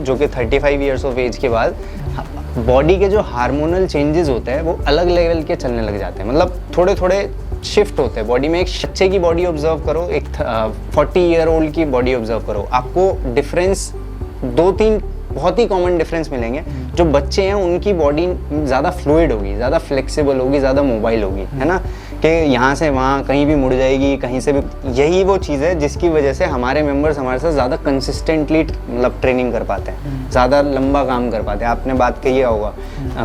जो कि 35 years of as के बाद बॉडी के जो हार्मोनल चेंजेस होते हैं वो अलग लेवल के चलने लग जाते हैं, मतलब थोड़े थोड़े शिफ्ट होते हैं बॉडी में। एक बच्चे की बॉडी ऑब्जर्व करो, एक 40 ईयर ओल्ड की बॉडी ऑब्जर्व करो, आपको डिफरेंस 2-3 बहुत ही कॉमन डिफरेंस मिलेंगे। जो बच्चे हैं उनकी बॉडी ज़्यादा फ्लूइड होगी, ज़्यादा फ्लेक्सिबल होगी, ज़्यादा मोबाइल होगी, है ना, कि यहाँ से वहाँ कहीं भी मुड़ जाएगी, कहीं से भी। यही वो चीज़ है जिसकी वजह से हमारे मेंबर्स हमारे साथ ज़्यादा कंसिस्टेंटली मतलब ट्रेनिंग कर पाते हैं, ज़्यादा लंबा काम कर पाते हैं। आपने बात कही होगा,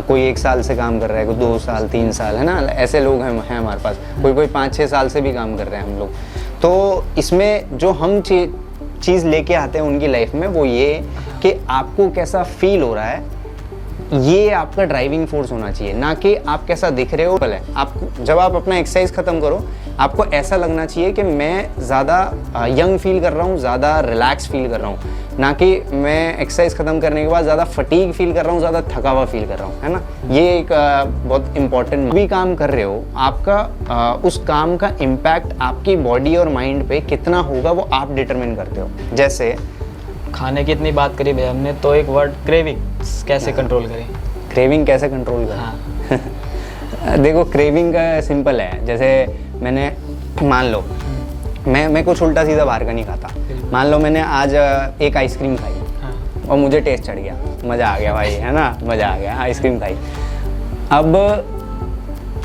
कोई 1 साल से काम कर रहा है, कोई 2 साल 3 साल, है ना, ऐसे लोग हैं हमारे पास। कोई 5-6 साल से भी काम कर रहे हैं हम लोग। तो इसमें जो हम चीज़ लेके आते हैं उनकी लाइफ में वो ये कि आपको कैसा फील हो रहा है, ये आपका ड्राइविंग फोर्स होना चाहिए, ना कि आप कैसा दिख रहे हो। आपको जब आप अपना एक्सरसाइज ख़त्म करो आपको ऐसा लगना चाहिए कि मैं ज़्यादा यंग फील कर रहा हूँ, ज़्यादा रिलैक्स फील कर रहा हूँ, ना कि मैं एक्सरसाइज ख़त्म करने के बाद ज़्यादा फटीग फील कर रहा हूँ, ज़्यादा थका हुआ फील कर रहा हूँ, है ना। ये एक बहुत इंपॉर्टेंट भी काम कर रहे हो, आपका उस काम का इम्पैक्ट आपकी बॉडी और माइंड पे कितना होगा वो आप डिटरमिन करते हो। जैसे खाने की इतनी बात करी भैया हमने, तो एक वर्ड क्रेविंग कैसे कंट्रोल करें? क्रेविंग कैसे कंट्रोल करें? हाँ। देखो, क्रेविंग का सिंपल है। जैसे मैंने मान लो मैं कुछ उल्टा सीधा बाहर का नहीं खाता, मान लो मैंने आज एक आइसक्रीम खाई, हाँ। और मुझे टेस्ट चढ़ गया, मज़ा आ गया भाई, है ना, मज़ा आ गया, आइसक्रीम खाई। अब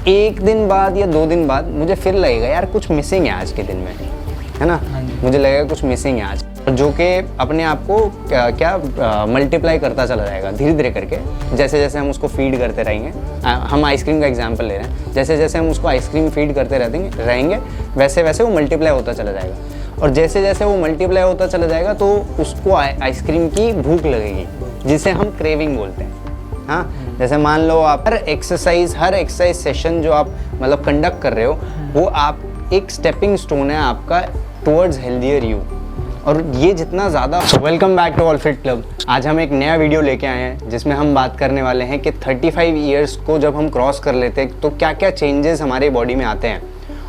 1 दिन बाद या 2 दिन बाद मुझे फिर लगेगा यार कुछ मिसिंग है आज के दिन में, है ना, मुझे लगेगा कुछ मिसिंग है आज, जो कि अपने आप को क्या मल्टीप्लाई करता चला जाएगा धीरे धीरे करके। जैसे जैसे हम उसको फीड करते रहेंगे, हम आइसक्रीम का एग्जांपल ले रहे हैं, जैसे जैसे हम उसको आइसक्रीम फीड करते रहेंगे वैसे वैसे वो मल्टीप्लाई होता चला जाएगा। और जैसे जैसे वो मल्टीप्लाई होता चला जाएगा तो उसको आइसक्रीम की भूख लगेगी, जिसे हम क्रेविंग बोलते हैं। हाँ, जैसे मान लो आप हर एक्सरसाइज सेशन जो आप मतलब कंडक्ट कर रहे हो वो आप एक स्टेपिंग स्टोन है आपका टुवर्ड्स हेल्दियर यू। और ये जितना ज़्यादा। So welcome back to all fit club. आज हम एक नया वीडियो लेके आए हैं जिसमें हम बात करने वाले हैं कि 35 ईयर्स को जब हम क्रॉस कर लेते हैं तो क्या क्या चेंजेस हमारे बॉडी में आते हैं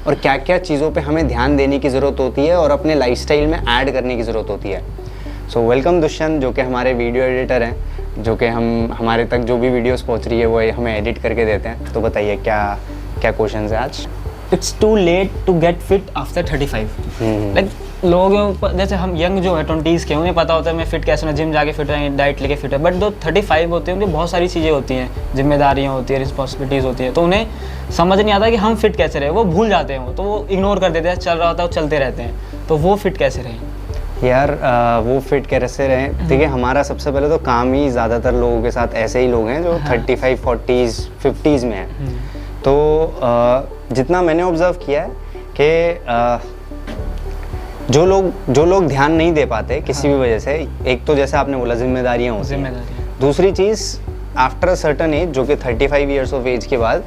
और क्या क्या चीज़ों पे हमें ध्यान देने की ज़रूरत होती है और अपने लाइफस्टाइल में ऐड करने की ज़रूरत होती है। सो वेलकम दुष्यंत, जो कि हमारे वीडियो एडिटर हैं, जो कि हमारे तक जो भी वीडियोस पहुंच रही है वो हमें एडिट करके देते हैं। तो बताइए क्या क्या क्वेश्चन है आज? It's too late to get fit after 35। Like लोगों जैसे हम यंग जो है 20s के, उन्हें पता होता है मैं फिट कैसे होना, जिम जाके फिट रहेंगे, डाइट लेके फिट है। बट जो 35 होते हैं उनकी बहुत सारी चीज़ें होती हैं, जिम्मेदारियाँ होती है, रिस्पॉन्सिबिलिटीज़ होती है, तो उन्हें समझ नहीं आता कि हम फिट कैसे रहे। वो भूल जाते हैं, तो वो इग्नोर कर देते हैं, चल रहा होता है वो चलते रहते हैं। तो वो फिट कैसे रहें यार? वो फिट कैसे रहें? देखिए, हमारा सबसे पहले तो काम ही ज़्यादातर लोगों के साथ ऐसे ही लोग हैं जो 35, 40s, 50s में हैं। तो जितना मैंने ऑब्जर्व किया है कि जो लोग ध्यान नहीं दे पाते किसी भी वजह से, एक तो जैसे आपने बोला जिम्मेदारियाँ होती हैं, दूसरी चीज़ आफ्टर अ सर्टन एज जो कि 35 ईयर्स ऑफ एज के बाद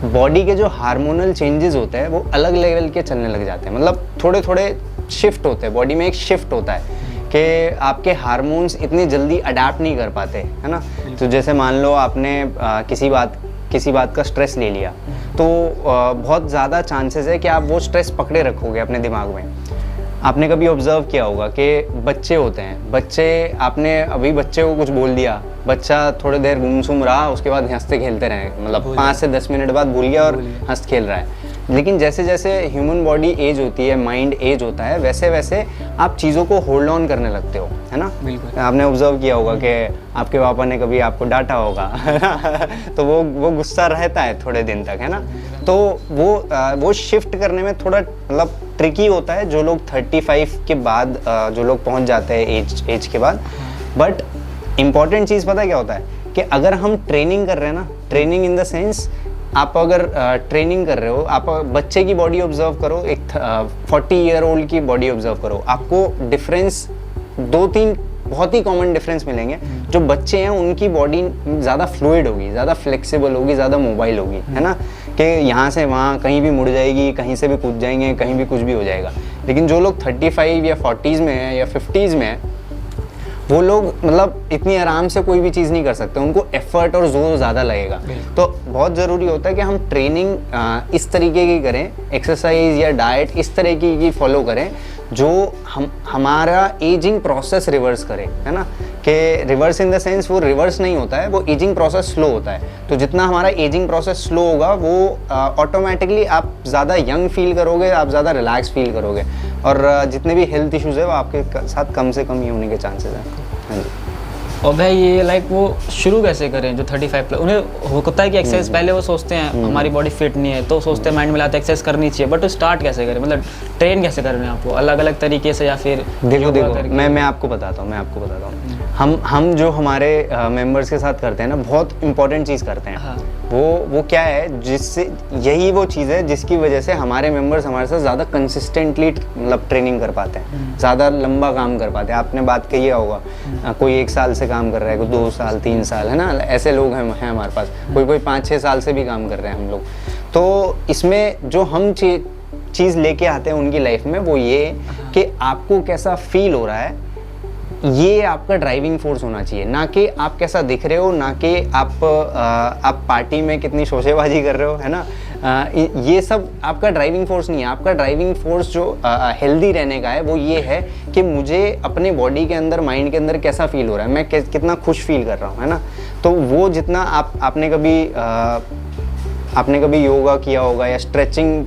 बॉडी के जो हार्मोनल चेंजेस होते हैं वो अलग लेवल के चलने लग जाते हैं, मतलब थोड़े थोड़े शिफ्ट होते हैं बॉडी में। एक शिफ्ट होता है कि आपके हार्मोन्स इतनी जल्दी अडेप्ट नहीं कर पाते, है ना। तो जैसे मान लो आपने किसी बात का स्ट्रेस ले लिया तो बहुत ज़्यादा चांसेस है कि आप वो स्ट्रेस पकड़े रखोगे अपने दिमाग में। आपने कभी ऑब्जर्व किया होगा कि बच्चे होते हैं, आपने अभी बच्चे को कुछ बोल दिया, बच्चा थोड़ी देर गुमसुम रहा, उसके बाद हंसते खेलते रहे, मतलब 5 से 10 मिनट बाद भूल गया और हंस खेल रहा है। लेकिन जैसे जैसे ह्यूमन बॉडी एज होती है, माइंड एज होता है, वैसे वैसे आप चीज़ों को होल्ड ऑन करने लगते हो, है ना। बिल्कुल। आपने ऑब्जर्व किया होगा कि आपके पापा ने कभी आपको डांटा होगा तो वो गुस्सा रहता है थोड़े दिन तक, है ना। तो वो शिफ्ट करने में थोड़ा मतलब ट्रिकी होता है जो लोग 35 के बाद जो लोग पहुंच जाते हैं एज के बाद। बट इम्पॉर्टेंट चीज़ पता है क्या होता है कि अगर हम ट्रेनिंग कर रहे हैं ना, ट्रेनिंग इन द सेंस आप अगर ट्रेनिंग कर रहे हो, आप बच्चे की बॉडी ऑब्जर्व करो, एक 40 ईयर ओल्ड की बॉडी ऑब्जर्व करो, आपको डिफरेंस 2-3 बहुत ही कॉमन डिफरेंस मिलेंगे। जो बच्चे हैं उनकी बॉडी ज़्यादा फ्लूइड होगी, ज़्यादा फ्लेक्सिबल होगी, ज़्यादा मोबाइल होगी, है ना, कि यहाँ से वहाँ कहीं भी मुड़ जाएगी, कहीं से भी कूद जाएंगे, कहीं भी कुछ भी हो जाएगा। लेकिन जो लोग 35 या 40s में हैं या 50s में हैं, वो लोग मतलब इतनी आराम से कोई भी चीज़ नहीं कर सकते, उनको एफर्ट और जोर ज़्यादा लगेगा। तो बहुत ज़रूरी होता है कि हम ट्रेनिंग इस तरीके की करें, एक्सरसाइज या डाइट इस तरीके की फॉलो करें जो हमारा एजिंग प्रोसेस रिवर्स करे, है ना, कि रिवर्स इन द सेंस वो रिवर्स नहीं होता है, वो एजिंग प्रोसेस स्लो होता है। तो जितना हमारा एजिंग प्रोसेस स्लो होगा वो ऑटोमेटिकली आप ज़्यादा यंग फील करोगे, आप ज़्यादा रिलैक्स फील करोगे, और जितने भी हेल्थ इश्यूज़ है वो आपके साथ कम से कम ही होने के चांसेस हैं। हाँ जी। और भाई ये लाइक वो शुरू कैसे करें जो 35 प्लस, उन्हें होता है कि एक्सरसाइज पहले वो सोचते हैं हमारी बॉडी फिट नहीं है तो सोचते हैं माइंड में लाते एक्सरसाइज करनी चाहिए, बट स्टार्ट कैसे करें, मतलब ट्रेन कैसे करें आपको अलग अलग तरीके से, या फिर देखो मैं आपको बताता हूँ हम जो हमारे मेंबर्स के साथ करते हैं ना, बहुत इंपॉर्टेंट चीज़ करते हैं। हाँ। वो क्या है, जिससे यही वो चीज़ है जिसकी वजह से हमारे मेंबर्स हमारे साथ ज़्यादा कंसिस्टेंटली मतलब ट्रेनिंग कर पाते हैं, ज़्यादा लंबा काम कर पाते हैं। आपने बात कही होगा, कोई 1 साल से काम कर रहा है, कोई 2 साल 3 साल, है ना, ऐसे लोग हैं हमारे पास, कोई 5-6 साल से भी काम कर रहे हैं हम लोग। तो इसमें जो हम चीज़ लेके आते हैं उनकी लाइफ में वो ये कि आपको कैसा फील हो रहा है, ये आपका ड्राइविंग फोर्स होना चाहिए, ना कि आप कैसा दिख रहे हो, ना कि आप पार्टी में कितनी शोशेबाजी कर रहे हो, है ना। ये सब आपका ड्राइविंग फोर्स नहीं है। आपका ड्राइविंग फोर्स जो हेल्दी रहने का है वो ये है कि मुझे अपने बॉडी के अंदर, माइंड के अंदर कैसा फील हो रहा है, मैं कितना खुश फील कर रहा हूँ, है ना। तो वो जितना आपने कभी योगा किया होगा या स्ट्रेचिंग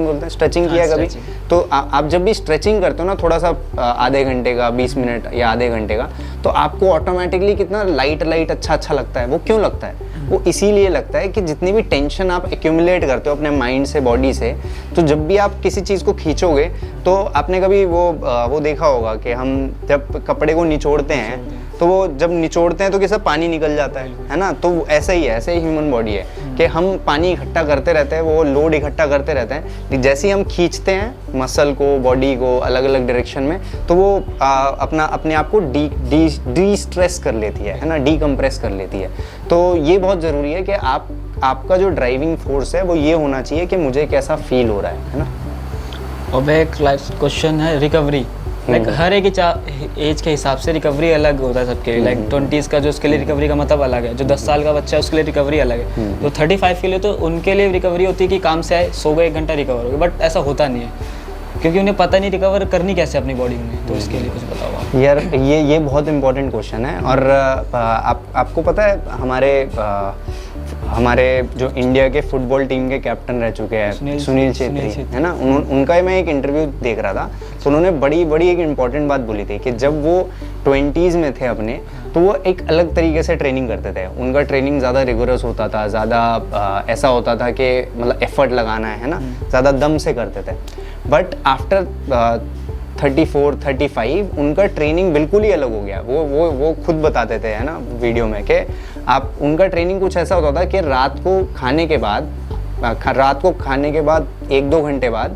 बोलते हैं, स्ट्रेचिंग किया कभी, तो आप जब भी स्ट्रेचिंग करते हो ना, थोड़ा सा आधे घंटे का, 20 मिनट या आधे घंटे का, तो आपको ऑटोमेटिकली कितना लाइट अच्छा लगता है। वो क्यों लगता है? वो इसीलिए लगता है कि जितनी भी टेंशन आप एक्यूमुलेट करते हो अपने माइंड से, बॉडी से, तो जब भी आप किसी चीज़ को खींचोगे तो आपने कभी वो देखा होगा कि हम जब कपड़े को निचोड़ते हैं तो वो जब निचोड़ते हैं तो कैसा पानी निकल जाता है ना। तो ऐसा ही है, ऐसे ही ह्यूमन बॉडी है कि हम पानी इकट्ठा करते रहते हैं, वो लोड इकट्ठा करते रहते हैं। जैसे ही हम खींचते हैं मसल को, बॉडी को अलग अलग डायरेक्शन में, तो वो अपने आप को डी स्ट्रेस कर लेती है ना, डीकम्प्रेस कर लेती है। तो ये बहुत ज़रूरी है कि आपका जो ड्राइविंग फोर्स है वो ये होना चाहिए कि मुझे कैसा फील हो रहा है ना। अब एक लाइफ क्वेश्चन है, रिकवरी, लाइक हर एक एज के हिसाब से रिकवरी अलग होता है सबके लिए। लाइक 20s का जो उसके लिए रिकवरी का मतलब अलग है, जो 10 साल का बच्चा है उसके लिए रिकवरी अलग है, तो 35 के लिए तो उनके लिए रिकवरी होती है कि काम से आए, सो गए, 1 घंटा रिकवर हो गया, बट ऐसा होता नहीं है क्योंकि उन्हें पता नहीं रिकवर करनी कैसे अपनी बॉडी में। तो इसके लिए कुछ बताओ आप। यार ये बहुत इंपॉर्टेंट क्वेश्चन है, और आपको पता है हमारे जो इंडिया के फुटबॉल टीम के कैप्टन रह चुके हैं सुनील छेत्री, है ना, उनका मैं एक इंटरव्यू देख रहा था, तो उन्होंने बड़ी एक इम्पॉर्टेंट बात बोली थी कि जब वो 20s में थे अपने, तो वो एक अलग तरीके से ट्रेनिंग करते थे। उनका ट्रेनिंग ज़्यादा रिगोरस होता था, ज़्यादा ऐसा होता था कि मतलब एफर्ट लगाना है ना, ज़्यादा दम से करते थे। बट आफ्टर 34-35 उनका ट्रेनिंग बिल्कुल ही अलग हो गया। वो खुद बताते थे, है ना, वीडियो में, कि उनका ट्रेनिंग कुछ ऐसा होता था कि रात को खाने के बाद 1-2 घंटे बाद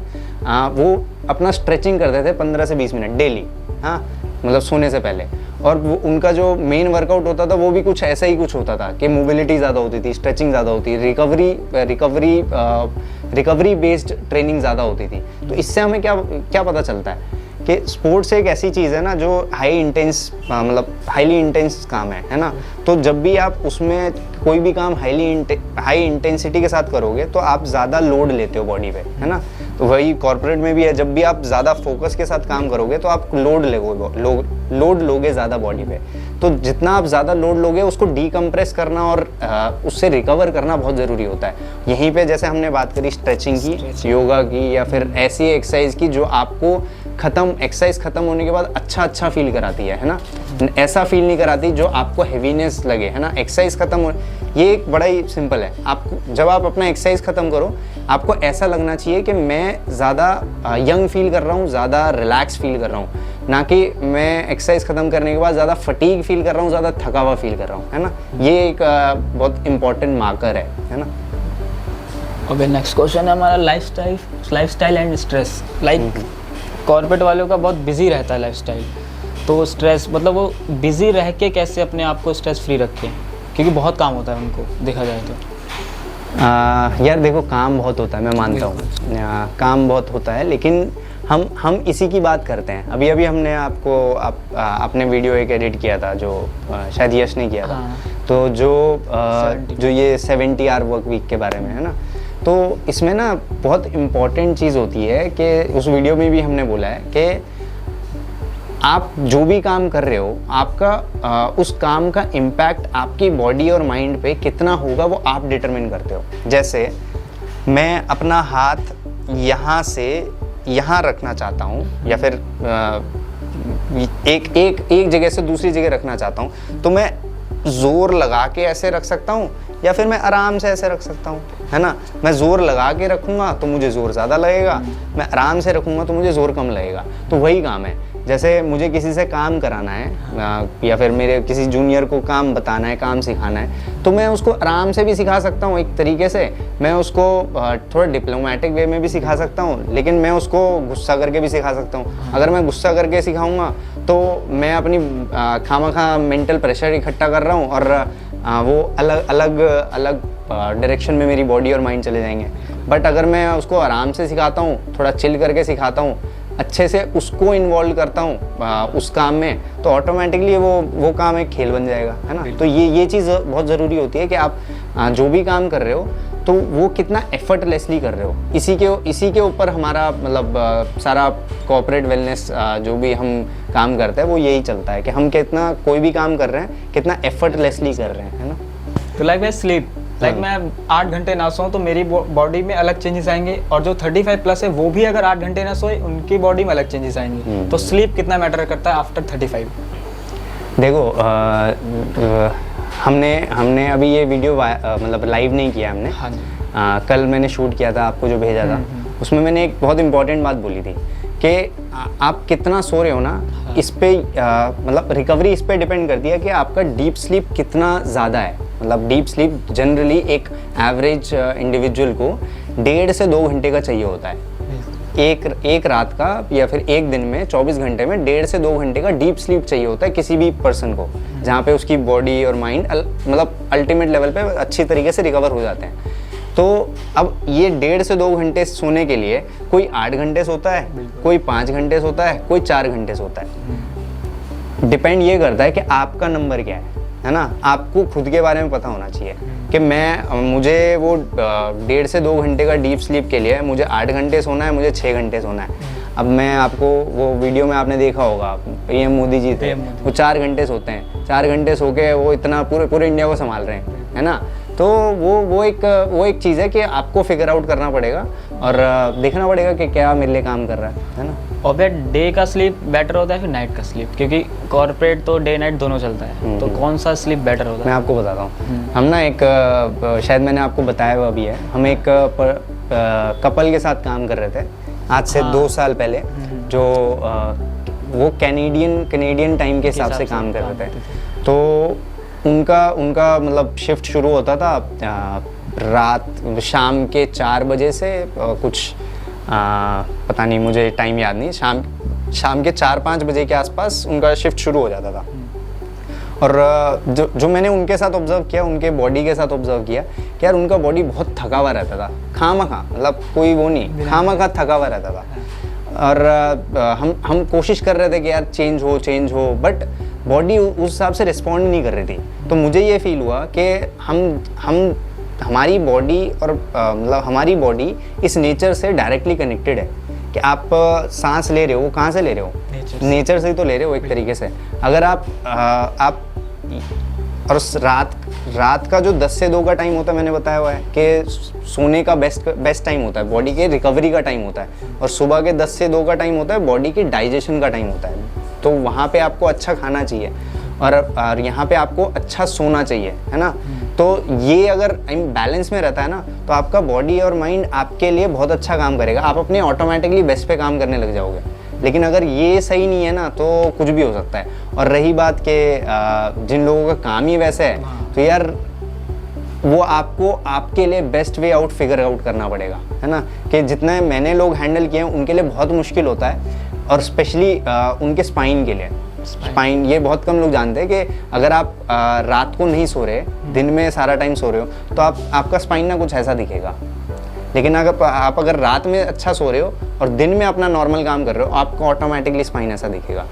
वो अपना स्ट्रेचिंग करते थे 15 से 20 मिनट डेली, हाँ, मतलब सोने से पहले। और वो उनका जो मेन वर्कआउट होता था वो भी कुछ ऐसा ही कुछ होता था कि मोबिलिटी ज़्यादा होती थी, स्ट्रेचिंग ज़्यादा होती, रिकवरी बेस्ड ट्रेनिंग ज़्यादा होती थी। तो इससे हमें क्या पता चलता है कि स्पोर्ट्स एक ऐसी चीज़ है ना जो हाईली इंटेंस काम है ना। तो जब भी आप उसमें कोई भी काम हाई इंटेंसिटी के साथ करोगे तो आप ज़्यादा लोड लेते हो बॉडी पे, है ना। तो वही कॉर्पोरेट में भी है, जब भी आप ज़्यादा फोकस के साथ काम करोगे तो आप लोड लोगे ज़्यादा बॉडी पे। तो जितना आप ज़्यादा लोड लोगे उसको डीकम्प्रेस करना और उससे रिकवर करना बहुत ज़रूरी होता है। यहीं पे जैसे हमने बात करी स्ट्रेचिंग की, योगा की, या फिर ऐसी एक्सरसाइज की जो आपको एक्सरसाइज खत्म होने के बाद अच्छा फील कराती है ना। ऐसा फील नहीं कराती जो आपको हेवीनेस लगे, है ना। एक्सरसाइज खत्म हो, ये एक बड़ा ही सिंपल है। आपको जब आप अपना एक्सरसाइज खत्म करो, आपको ऐसा लगना चाहिए कि मैं ज़्यादा यंग फील कर रहा हूँ, ज़्यादा रिलैक्स फील कर रहा हूँ, ना कि मैं एक्सरसाइज खत्म करने के बाद ज़्यादा फटीग फील कर रहा हूँ, ज़्यादा थका हुआ फील कर रहा हूँ, है ना। ये एक बहुत इंपॉर्टेंट मार्कर है ना। ओके, नेक्स्ट क्वेश्चन है हमारा lifestyle and stress. Like corporate वालों का बहुत बिजी रहता है लाइफस्टाइल, तो स्ट्रेस मतलब वो बिजी रह के कैसे अपने आप को स्ट्रेस फ्री रखें, क्योंकि बहुत काम होता है उनको देखा जाए तो। यार देखो, काम बहुत होता है, मैं मानता हूँ काम बहुत होता है, लेकिन हम इसी की बात करते हैं। अभी हमने आपने वीडियो एक एडिट किया था जो शायद यश ने किया था। हाँ। तो जो ये 70 आवर वर्क वीक के बारे में है ना, तो इसमें ना बहुत इम्पॉर्टेंट चीज़ होती है कि उस वीडियो में भी हमने बोला है कि आप जो भी काम कर रहे हो, आपका उस काम का इम्पैक्ट आपकी बॉडी और माइंड पे कितना होगा वो आप डिटरमिन करते हो। जैसे मैं अपना हाथ यहाँ से यहाँ रखना चाहता हूँ, या फिर एक जगह से दूसरी जगह रखना चाहता हूँ, तो मैं ज़ोर लगा के ऐसे रख सकता हूँ या फिर मैं आराम से ऐसे रख सकता हूँ, है ना। मैं ज़ोर लगा के रखूँगा तो मुझे ज़ोर ज़्यादा लगेगा, मैं आराम से रखूँगा तो मुझे ज़ोर कम लगेगा। तो वही काम है, जैसे मुझे किसी से काम कराना है या फिर मेरे किसी जूनियर को काम बताना है, काम सिखाना है, तो मैं उसको आराम से भी सिखा सकता हूँ एक तरीके से, मैं उसको थोड़ा डिप्लोमेटिक वे में भी सिखा सकता हूँ, लेकिन मैं उसको गुस्सा करके भी सिखा सकता हूँ। अगर मैं गुस्सा करके सिखाऊंगा तो मैं अपनी खामखा मेंटल प्रेशर इकट्ठा कर रहा हूँ और वो अलग अलग अलग डायरेक्शन में मेरी बॉडी और माइंड चले जाएंगे। बट अगर मैं उसको आराम से सिखाता हूँ, थोड़ा चिल करके सिखाता हूँ, अच्छे से उसको इन्वॉल्व करता हूँ उस काम में, तो ऑटोमेटिकली वो काम एक खेल बन जाएगा, है ना। तो ये चीज़ बहुत ज़रूरी होती है कि आप जो भी काम कर रहे हो तो वो कितना एफर्टलेसली कर रहे हो। इसी के ऊपर हमारा मतलब सारा कॉर्पोरेट वेलनेस जो भी हम काम करते हैं वो यही चलता है कि हम कितना कोई भी काम कर रहे हैं कितना एफर्टलेसली कर रहे हैं, है ना। तो लाइक मैं स्लीप, लाइक मैं 8 घंटे ना सोऊं तो मेरी बॉडी में अलग चेंजेस आएंगे, और जो 35 प्लस है वो भी अगर 8 घंटे ना सोए उनकी बॉडी में अलग चेंजेस आएंगे। तो स्लीप कितना मैटर करता है आफ्टर 35? देखो हमने अभी ये वीडियो मतलब लाइव नहीं किया हमने। हाँ जी। कल मैंने शूट किया था, आपको जो भेजा था उसमें मैंने एक बहुत इंपॉर्टेंट बात बोली थी कि आप कितना सो रहे हो ना, हाँ। इस पे मतलब रिकवरी इस पे डिपेंड करती है कि आपका डीप स्लीप कितना ज़्यादा है। मतलब डीप स्लीप जनरली एक एवरेज इंडिविजुअल को 1.5 से 2 घंटे का चाहिए होता है। एक रात का या फिर एक दिन में 24 घंटे में 1.5 से 2 घंटे का डीप स्लीप चाहिए होता है किसी भी पर्सन को, जहाँ पे उसकी बॉडी और माइंड मतलब अल्टीमेट लेवल पे अच्छी तरीके से रिकवर हो जाते हैं। तो अब ये 1.5 से 2 घंटे सोने के लिए कोई 8 घंटे सोता है, कोई 5 घंटे सोता है, कोई 4 घंटे सोता है। डिपेंड ये करता है कि आपका नंबर क्या है ना। आपको खुद के बारे में पता होना चाहिए कि मुझे वो 1.5 से 2 घंटे का डीप स्लीप के लिए मुझे 8 घंटे सोना है, मुझे 6 घंटे सोना है। अब मैं आपको वो वीडियो में आपने देखा होगा, पीएम मोदी जी थे, वो 4 घंटे सोते हैं। 4 घंटे सो के वो इतना पूरे इंडिया को संभाल रहे हैं, है ना। तो वो एक चीज़ है कि आपको फिगर आउट करना पड़ेगा और देखना पड़ेगा कि क्या मेरे लिए काम कर रहा है ना। और फिर डे का स्लीप बेटर होता है फिर नाइट का स्लीप, क्योंकि कॉर्पोरेट तो डे नाइट दोनों चलता है, तो कौन सा स्लीप बेटर होता है? मैं आपको बताता हूँ। हम ना एक शायद मैंने आपको बताया हुआ भी है, हम एक कपल के साथ काम कर रहे थे आज से 2 साल पहले, जो वो कैनेडियन टाइम के हिसाब से काम कर रहे थे। तो उनका मतलब शिफ्ट शुरू होता था शाम के 4 बजे से कुछ पता नहीं, मुझे टाइम याद नहीं, शाम के 4-5 बजे के आसपास उनका शिफ्ट शुरू हो जाता था। और जो मैंने उनके साथ ऑब्जर्व किया, उनके बॉडी के साथ ऑब्जर्व किया कि यार उनका बॉडी बहुत थका हुआ रहता था, खामखा, मतलब कोई वो नहीं, खामखा थका हुआ रहता था। और हम कोशिश कर रहे थे कि यार चेंज हो, बट बॉडी उस हिसाब से रिस्पॉन्ड नहीं कर रही थी। तो मुझे ये फील हुआ कि हमारी बॉडी और मतलब हमारी बॉडी इस नेचर से डायरेक्टली कनेक्टेड है कि आप सांस ले रहे हो, कहाँ से ले रहे हो? नेचर से ही तो ले रहे हो एक तरीके से। अगर आप और रात का जो 10 से 2 का टाइम होता है, मैंने बताया हुआ है कि सोने का बेस्ट टाइम होता है, बॉडी के रिकवरी का टाइम होता है, और सुबह के 10 से 2 का टाइम होता है बॉडी के डाइजेशन का टाइम होता है। तो वहाँ पे आपको अच्छा खाना चाहिए और यहाँ पे आपको अच्छा सोना चाहिए, है ना। तो ये अगर बैलेंस में रहता है ना, तो आपका बॉडी और माइंड आपके लिए बहुत अच्छा काम करेगा, आप अपने ऑटोमेटिकली बेस्ट पे काम करने लग जाओगे। लेकिन अगर ये सही नहीं है ना, तो कुछ भी हो सकता है। और रही बात के जिन लोगों का काम ही वैसे है, तो यार वो आपको आपके लिए best way out figure out करना पड़ेगा, है ना। कि जितने मैंने लोग हैंडल किए हैं उनके लिए बहुत मुश्किल होता है, और स्पेशली उनके स्पाइन के लिए। स्पाइन ये बहुत कम लोग जानते हैं कि अगर आप रात को नहीं सो रहे, दिन में सारा टाइम सो रहे हो, तो आपका स्पाइन ना कुछ ऐसा दिखेगा। लेकिन अगर रात में अच्छा सो रहे हो और दिन में अपना नॉर्मल काम कर रहे हो, आपको ऑटोमेटिकली स्पाइन ऐसा दिखेगा।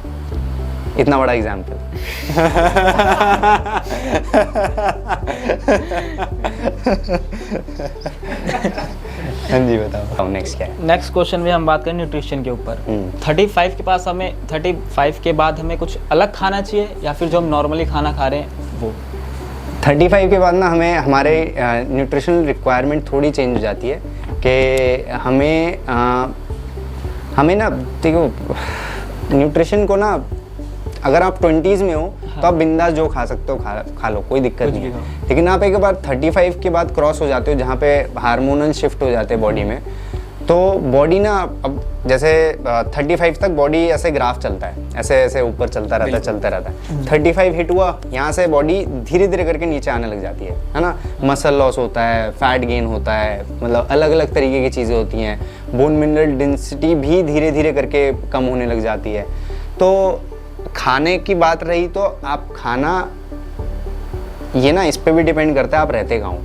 इतना बड़ा एग्जाम्पल। हाँ जी बताओ नेक्स्ट क्या है। नेक्स्ट क्वेश्चन में हम बात करें न्यूट्रिशन के ऊपर। 35 के पास हमें 35 के बाद हमें कुछ अलग खाना चाहिए या फिर जो हम नॉर्मली खाना खा रहे हैं वो? 35 के बाद ना हमें हमारे न्यूट्रिशनल रिक्वायरमेंट थोड़ी चेंज हो जाती है कि हमें ना देखो न्यूट्रिशन को ना अगर आप 20s में हो तो आप बिंदास जो खा सकते हो खा लो, कोई दिक्कत नहीं है। लेकिन आप एक बार 35 के बाद क्रॉस हो जाते हो जहाँ पे हार्मोनल शिफ्ट हो जाते हैं बॉडी में, तो बॉडी ना अब जैसे 35 तक बॉडी ऐसे ग्राफ चलता है, ऐसे ऐसे ऊपर चलता रहता है। 35 हिट हुआ, यहाँ से बॉडी धीरे धीरे करके नीचे आने लग जाती है ना। मसल लॉस होता है, फैट गेन होता है, मतलब अलग अलग तरीके की चीज़ें होती हैं। बोन मिनरल डेंसिटी भी धीरे धीरे करके कम होने लग जाती है। तो खाने की बात रही तो आप खाना ये ना इस पे भी डिपेंड करता है आप रहते कहाँ हो।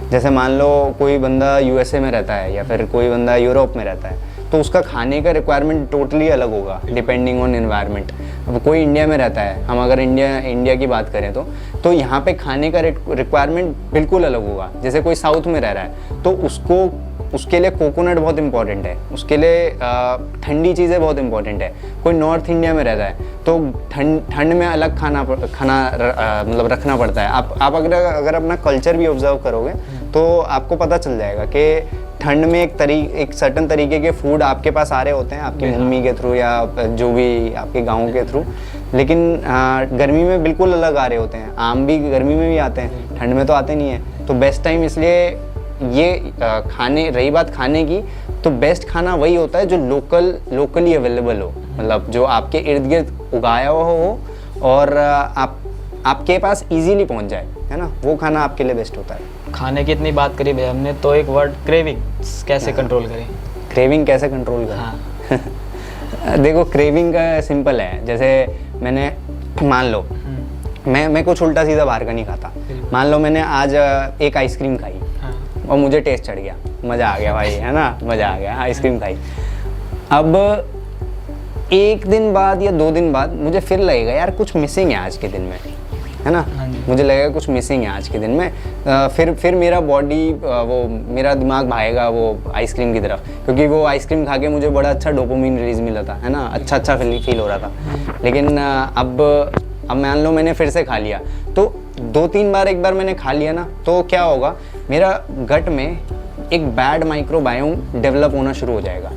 जैसे मान लो कोई बंदा यूएसए में रहता है या फिर कोई बंदा यूरोप में रहता है तो उसका खाने का रिक्वायरमेंट टोटली अलग होगा डिपेंडिंग ऑन एनवायरनमेंट। अब कोई इंडिया में रहता है, हम अगर इंडिया की बात करें तो यहाँ पे खाने का रिक्वायरमेंट बिल्कुल अलग होगा। जैसे कोई साउथ में रह रहा है तो उसके लिए कोकोनट बहुत इंपॉर्टेंट है, उसके लिए ठंडी चीज़ें बहुत इंपॉर्टेंट है। कोई नॉर्थ इंडिया में रहता है तो ठंड में अलग खाना मतलब रखना पड़ता है। आप अगर अपना कल्चर भी ऑब्जर्व करोगे तो आपको पता चल जाएगा कि ठंड में एक सर्टन तरीके के फूड आपके पास आ रहे होते हैं आपकी मम्मी के थ्रू या जो भी आपके गाँव के थ्रू, लेकिन गर्मी में बिल्कुल अलग आ रहे होते हैं। आम भी गर्मी में भी आते हैं, ठंड में तो आते नहीं है। तो बेस्ट टाइम इसलिए ये रही बात खाने की, तो बेस्ट खाना वही होता है जो लोकली अवेलेबल हो, मतलब जो आपके इर्द गिर्द उगाया हुआ हो और आपके पास इजीली पहुंच जाए, है ना, वो खाना आपके लिए बेस्ट होता है। खाने की इतनी बात करी भाई हमने, तो एक वर्ड क्रेविंग कैसे कंट्रोल करें? क्रेविंग कैसे कंट्रोल करें? हाँ। देखो क्रेविंग का सिंपल है। जैसे मैंने मान लो मैं कुछ उल्टा सीधा बाहर का नहीं खाता। मान लो मैंने आज एक आइसक्रीम खाई और मुझे टेस्ट चढ़ गया, मज़ा आ गया भाई, है ना, मज़ा आ गया, आइसक्रीम खाई। अब 1 दिन बाद या 2 दिन बाद मुझे फिर लगेगा यार कुछ मिसिंग है आज के दिन में, है ना, मुझे लगेगा कुछ मिसिंग है आज के दिन में। फिर मेरा बॉडी मेरा दिमाग भागेगा वो आइसक्रीम की तरफ, क्योंकि वो आइसक्रीम खा के मुझे बड़ा अच्छा डोपामिन रिलीज मिला था, है ना, अच्छा फील हो रहा था। लेकिन अब मान लो मैंने फिर से खा लिया, तो 2-3 बार एक बार मैंने खा लिया ना, तो क्या होगा, मेरा गट में एक बैड माइक्रोबायोम डेवलप होना शुरू हो जाएगा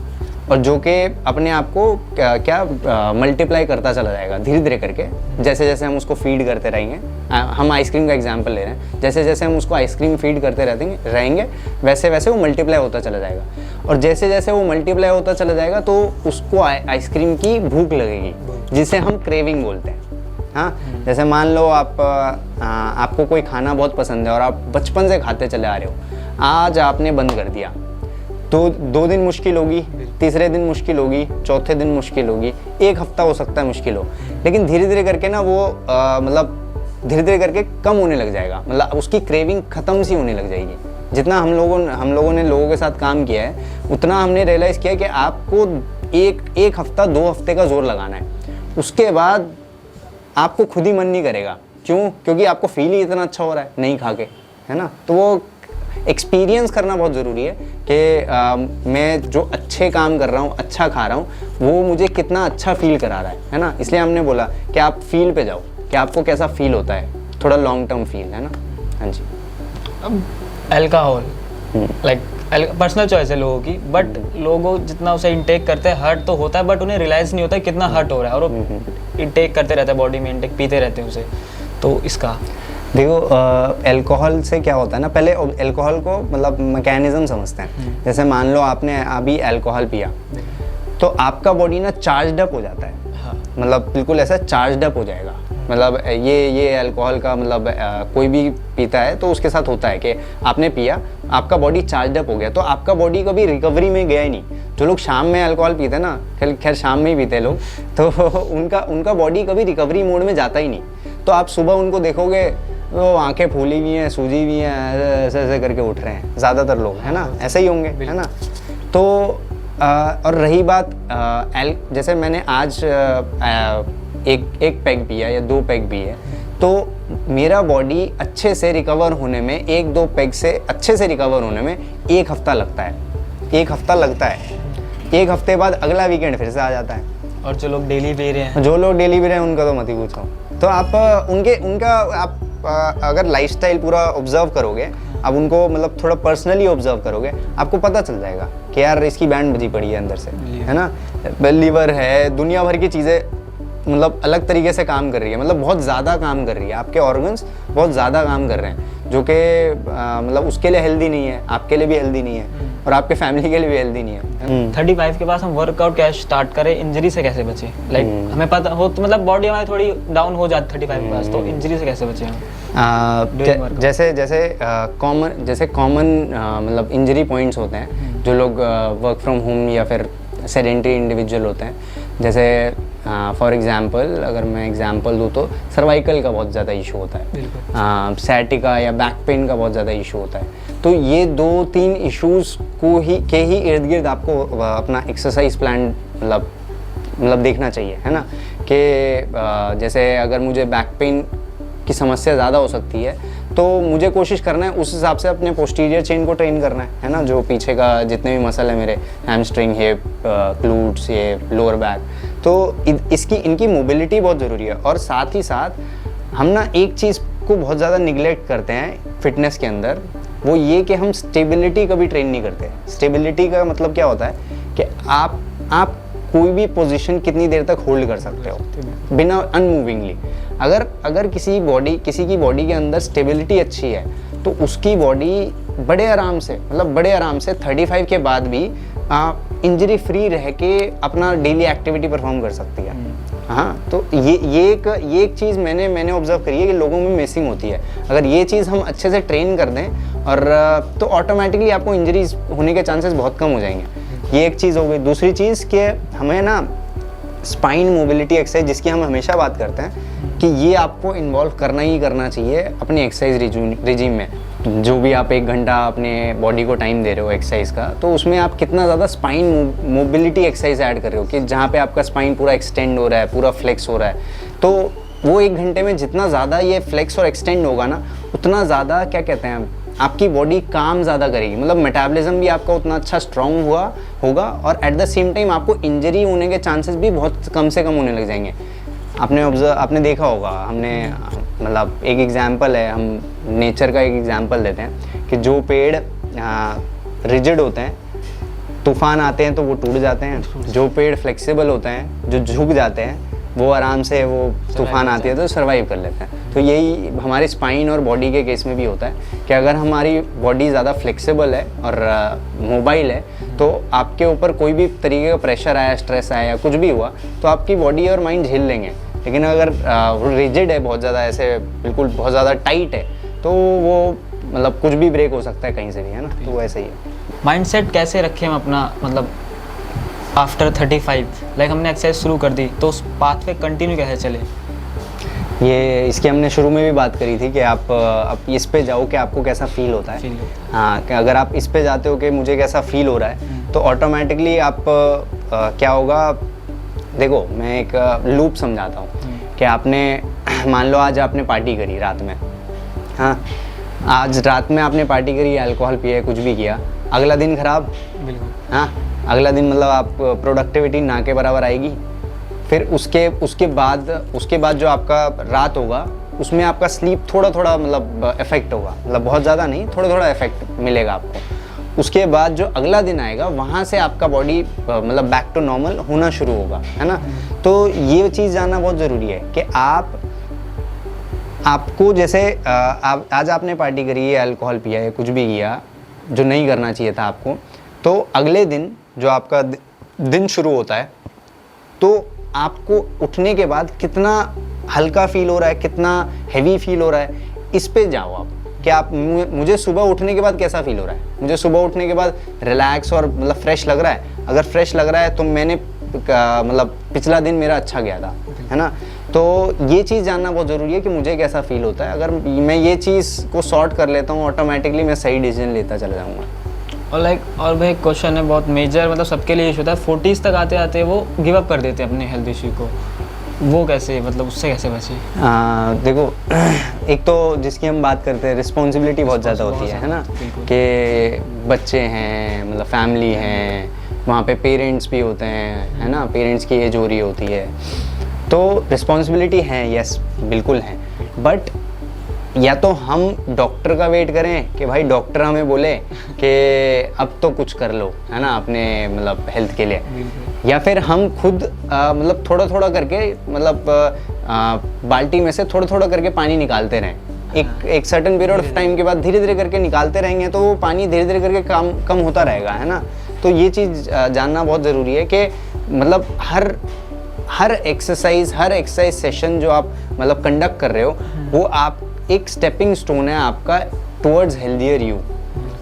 और जो कि अपने आप को क्या मल्टीप्लाई करता चला जाएगा धीरे धीरे करके। जैसे जैसे हम उसको फीड करते रहेंगे, हम आइसक्रीम का एग्जांपल ले रहे हैं, जैसे जैसे हम उसको आइसक्रीम फीड करते रहेंगे वैसे वैसे वो मल्टीप्लाई होता चला जाएगा। और जैसे जैसे वो मल्टीप्लाई होता चला जाएगा तो उसको आइसक्रीम की भूख लगेगी, जिसे हम क्रेविंग बोलते हैं। हाँ, जैसे मान लो आपको कोई खाना बहुत पसंद है और आप बचपन से खाते चले आ रहे हो, आज आपने बंद कर दिया तो 2 दिन मुश्किल होगी, तीसरे दिन मुश्किल होगी, चौथे दिन मुश्किल होगी, 1 हफ्ता हो सकता है मुश्किल हो, लेकिन धीरे धीरे करके ना वो मतलब धीरे धीरे करके कम होने लग जाएगा, मतलब उसकी क्रेविंग ख़त्म सी होने लग जाएगी। जितना हम लोगों ने लोगों के साथ काम किया है उतना हमने रियलाइज़ किया कि आपको एक हफ्ता 2 हफ्ते का जोर लगाना है, उसके बाद आपको खुद ही मन नहीं करेगा। क्यों? क्योंकि आपको फील ही इतना अच्छा हो रहा है नहीं खा के, है ना। तो वो एक्सपीरियंस करना बहुत ज़रूरी है कि मैं जो अच्छे काम कर रहा हूँ, अच्छा खा रहा हूँ, वो मुझे कितना अच्छा फील करा रहा है ना। इसलिए हमने बोला कि आप फील पे जाओ कि आपको कैसा फील होता है, थोड़ा लॉन्ग टर्म फील, है ना। हाँ जी। अब अल्कोहल लाइक पर्सनल चॉइस है लोगों की, बट लोग जितना उसे इनटेक करते हैं हर्ट तो होता है, बट उन्हें रियलाइज़ नहीं होता है कितना हर्ट हो रहा है, और वो इनटेक करते रहते हैं बॉडी में, इनटेक पीते रहते हैं उसे। तो इसका देखो अल्कोहल से क्या होता है ना, पहले अल्कोहल को मतलब मैकेनिज्म समझते हैं। जैसे मान लो आपने अभी अल्कोहल पिया तो आपका बॉडी ना चार्ज्ड अप हो जाता है। हाँ। मतलब बिल्कुल ऐसा चार्ज्ड अप हो जाएगा। मतलब ये अल्कोहल का मतलब कोई भी पीता है तो उसके साथ होता है कि आपने पिया, आपका बॉडी चार्ज्ड अप हो गया, तो आपका बॉडी कभी रिकवरी में गया ही नहीं। जो लोग शाम में अल्कोहल पीते हैं ना, खैर शाम में ही पीते हैं लोग, तो उनका बॉडी कभी रिकवरी मोड में जाता ही नहीं। तो आप सुबह उनको देखोगे वो आंखें फूली हुई हैं, सूजी हुई हैं, ऐसे ऐसे करके उठ रहे हैं ज़्यादातर लोग, है ना, ऐसे ही होंगे, है ना। तो और रही बात जैसे मैंने आज एक पैग पिया या 2 पैग पिए, तो मेरा बॉडी अच्छे से रिकवर होने में 1-2 पेग से अच्छे से रिकवर होने में 1 हफ्ता लगता है, 1 हफ्ता लगता है। 1 हफ्ते बाद अगला वीकेंड फिर से आ जाता है। और जो लोग डेली भी रहे हैं, जो लोग डेली भी रहे हैं उनका तो मत ही पूछो। तो आप आप अगर लाइफस्टाइल पूरा ऑब्जर्व करोगे, आप उनको मतलब थोड़ा पर्सनली ऑब्जर्व करोगे, आपको पता चल जाएगा कि यार इसकी बैंड बजी पड़ी है अंदर से, है ना। लीवर है, दुनिया भर की चीज़ें मतलब अलग तरीके से काम कर रही है, मतलब बहुत ज़्यादा काम कर रही है, आपके ऑर्गन्स बहुत ज़्यादा काम कर रहे हैं, जो कि मतलब उसके लिए हेल्दी नहीं है, आपके लिए भी हेल्दी नहीं है और आपके फैमिली के लिए भी हेल्दी नहीं है। 35 के पास हम वर्कआउट कैसे स्टार्ट करें, इंजरी से कैसे बचे? लाइक हमें पता हो तो मतलब बॉडी हमारी थोड़ी डाउन हो जाती 35 के पास, तो इंजरी से कैसे बचे हम? जैसे कॉमन मतलब इंजरी पॉइंट्स होते हैं, जो लोग वर्क फ्रॉम होम या फिर सेडेंटरी इंडिविजुअल होते हैं, जैसे फॉर एग्जांपल अगर मैं एग्जांपल दूँ तो सर्वाइकल का बहुत ज़्यादा इशू होता है, सैटिका या बैक पेन का बहुत ज़्यादा इशू होता है। तो ये 2-3 इश्यूज़ के ही इर्द गिर्द आपको अपना एक्सरसाइज प्लान मतलब देखना चाहिए, है ना। कि जैसे अगर मुझे बैक पेन की समस्या ज़्यादा हो सकती है तो मुझे कोशिश करना है उस हिसाब से अपने पोस्टीरियर चेन को ट्रेन करना है ना। जो पीछे का जितने भी मसल है मेरे, हैमस्ट्रिंग, हिप, ग्लूट्स, ये लोअर बैक, तो इनकी मोबिलिटी बहुत ज़रूरी है। और साथ ही साथ हम ना एक चीज़ को बहुत ज़्यादा निगलेक्ट करते हैं फिटनेस के अंदर, वो ये कि हम स्टेबिलिटी कभी ट्रेन नहीं करते। स्टेबिलिटी का मतलब क्या होता है कि आप कोई भी पोजीशन कितनी देर तक होल्ड कर सकते हो बिना अनमूविंगली। अगर किसी की बॉडी के अंदर स्टेबिलिटी अच्छी है तो उसकी बॉडी बड़े आराम से 35 के बाद भी इंजरी फ्री रह के अपना डेली एक्टिविटी परफॉर्म कर सकती है। हाँ, तो ये एक चीज़ मैंने ऑब्जर्व करी है कि लोगों में मिसिंग होती है। अगर ये चीज़ हम अच्छे से ट्रेन कर दें और तो ऑटोमेटिकली आपको इंजरीज होने के चांसेस बहुत कम हो जाएंगे। ये एक चीज़ हो गई। दूसरी चीज़ कि हमें ना स्पाइन मोबिलिटी एक्सरसाइज, जिसकी हम हमेशा बात करते हैं कि ये आपको इन्वॉल्व करना ही करना चाहिए अपनी एक्सरसाइज रिजीम में। जो भी आप 1 घंटा अपने बॉडी को टाइम दे रहे हो एक्सरसाइज का, तो उसमें आप कितना ज़्यादा स्पाइन मोबिलिटी एक्सरसाइज ऐड कर रहे हो कि जहाँ पे आपका स्पाइन पूरा एक्सटेंड हो रहा है, पूरा फ्लेक्स हो रहा है। तो वो 1 घंटे में जितना ज़्यादा ये फ्लेक्स और एक्सटेंड होगा ना, उतना ज़्यादा क्या कहते हैं, आपकी बॉडी काम ज़्यादा करेगी, मतलब मेटाबॉलिज्म भी आपका उतना अच्छा स्ट्रॉन्ग होगा और एट द सेम टाइम आपको इंजरी होने के चांसेस भी बहुत कम से कम होने लग जाएंगे। आपने देखा होगा, हमने मतलब एक एग्जांपल है, हम नेचर का एक एग्जांपल देते हैं कि जो पेड़ रिजिड होते हैं, तूफान आते हैं तो वो टूट जाते हैं। जो पेड़ फ्लेक्सिबल होते हैं, जो झुक जाते हैं, वो आराम से वो तूफान आती है तो सर्वाइव कर लेते हैं। तो यही हमारे स्पाइन और बॉडी के केस में भी होता है कि अगर हमारी बॉडी ज़्यादा फ्लेक्सिबल है और मोबाइल है, तो आपके ऊपर कोई भी तरीके का प्रेशर आया, स्ट्रेस आया या कुछ भी हुआ, तो आपकी बॉडी और माइंड झेल लेंगे। लेकिन अगर रिजिड है, बहुत ज़्यादा ऐसे बिल्कुल बहुत ज़्यादा टाइट है, तो वो मतलब कुछ भी ब्रेक हो सकता है कहीं से भी, है ना। तो वैसे ही है। माइंडसेट कैसे रखें हम अपना, मतलब आफ्टर 35 लाइक हमने एक्सरसाइज शुरू कर दी, तो उस पाथ पे कंटिन्यू कैसे चले? ये इसकी हमने शुरू में भी बात करी थी कि आप इस पे जाओ कि आपको कैसा फील होता है। हाँ, कि अगर आप इस पे जाते हो कि मुझे कैसा फील हो रहा है, तो ऑटोमेटिकली आप क्या होगा, देखो मैं एक लूप समझाता हूँ कि आपने मान लो आज आपने पार्टी करी रात में, हाँ, आज रात में आपने पार्टी करी, अल्कोहल पिया, कुछ भी किया, अगला दिन खराब, बिल्कुल, हाँ, अगला दिन मतलब आप प्रोडक्टिविटी ना के बराबर आएगी। फिर उसके बाद जो आपका रात होगा, उसमें आपका स्लीप थोड़ा मतलब इफेक्ट होगा, मतलब बहुत ज़्यादा नहीं, थोड़ा इफेक्ट मिलेगा आपको। उसके बाद जो अगला दिन आएगा, वहाँ से आपका बॉडी मतलब बैक टू नॉर्मल होना शुरू होगा, है ना। तो ये चीज़ जानना बहुत ज़रूरी है कि आपको जैसे आज आपने पार्टी करी है, अल्कोहल पिया है, कुछ भी किया जो नहीं करना चाहिए था आपको, तो अगले दिन जो आपका दिन शुरू होता है, तो आपको उठने के बाद कितना हल्का फील हो रहा है, कितना हैवी फील हो रहा है, इस पे जाओ आप कि आप मुझे सुबह उठने के बाद कैसा फील हो रहा है, मुझे सुबह उठने के बाद रिलैक्स और मतलब फ्रेश लग रहा है। अगर फ्रेश लग रहा है तो मैंने मतलब पिछला दिन मेरा अच्छा गया था, है ना। तो ये चीज़ जानना बहुत ज़रूरी है कि मुझे कैसा फील होता है। अगर मैं ये चीज़ को सॉर्ट कर लेता हूँ, ऑटोमेटिकली मैं सही डिसीजन लेता चला जाऊँगा। और भाई क्वेश्चन है बहुत मेजर, मतलब सबके लिए इशू होता है, 40s तक आते आते वो गिव अप कर देते हैं अपने हेल्थ इशू को। वो कैसे, मतलब उससे कैसे बचे? देखो एक तो जिसकी हम बात करते हैं रिस्पॉन्सिबिलिटी बहुत ज़्यादा होती है ना, कि बच्चे हैं, मतलब फैमिली हैं, वहाँ पे पेरेंट्स भी होते हैं, है ना, पेरेंट्स की एज हो रही होती है, तो रिस्पॉन्सिबिलिटी है, यस बिल्कुल है। बट या तो हम डॉक्टर का वेट करें कि भाई डॉक्टर हमें बोले कि अब तो कुछ कर लो, है ना, अपने मतलब हेल्थ के लिए, या फिर हम खुद मतलब थोड़ा थोड़ा करके, मतलब बाल्टी में से थोड़ा थोड़ा करके पानी निकालते रहें। एक सर्टेन पीरियड ऑफ टाइम के बाद धीरे धीरे करके निकालते रहेंगे तो वो पानी धीरे धीरे करके कम होता रहेगा, है ना। तो ये चीज़ जानना बहुत ज़रूरी है कि मतलब हर एक्सरसाइज सेशन जो आप मतलब कंडक्ट कर रहे हो, वो आप एक स्टेपिंग स्टोन है आपका टुवर्ड्स हेल्दियर यू।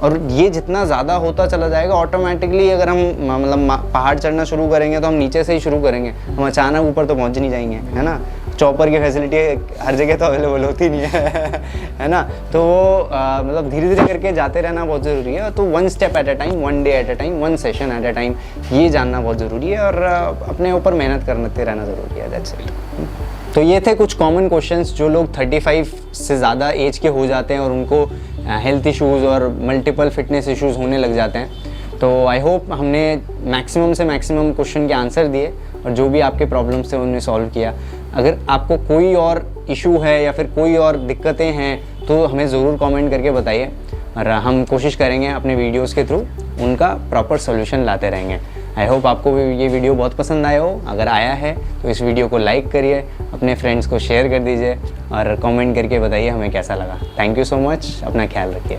और ये जितना ज़्यादा होता चला जाएगा ऑटोमेटिकली, अगर हम मतलब पहाड़ चढ़ना शुरू करेंगे तो हम नीचे से ही शुरू करेंगे, हम अचानक ऊपर तो पहुंच नहीं जाएंगे, है ना। चॉपर की फैसिलिटी हर जगह तो अवेलेबल होती नहीं है ना। तो वो मतलब धीरे धीरे करके जाते रहना बहुत ज़रूरी है। तो 1 step at a time, 1 day at a time, 1 session at a time, ये जानना बहुत ज़रूरी है और अपने ऊपर मेहनत करते रहना ज़रूरी है। That's it. तो ये थे कुछ कॉमन क्वेश्चंस जो लोग 35 से ज़्यादा एज के हो जाते हैं और उनको हेल्थ इश्यूज़ और मल्टीपल फिटनेस इश्यूज़ होने लग जाते हैं। तो आई होप हमने मैक्सिमम से मैक्सिमम क्वेश्चन के आंसर दिए और जो भी आपके प्रॉब्लम्स थे उन्हें सॉल्व किया। अगर आपको कोई और इशू है या फिर कोई और दिक्कतें हैं तो हमें ज़रूर कमेंट करके बताइए और हम कोशिश करेंगे अपने वीडियोस के थ्रू उनका प्रॉपर सॉल्यूशन लाते रहेंगे। आई होप आपको ये वीडियो बहुत पसंद आया हो। अगर आया है तो इस वीडियो को लाइक करिए, अपने फ्रेंड्स को शेयर कर दीजिए और कमेंट करके बताइए हमें कैसा लगा। थैंक यू सो मच, अपना ख्याल रखिए।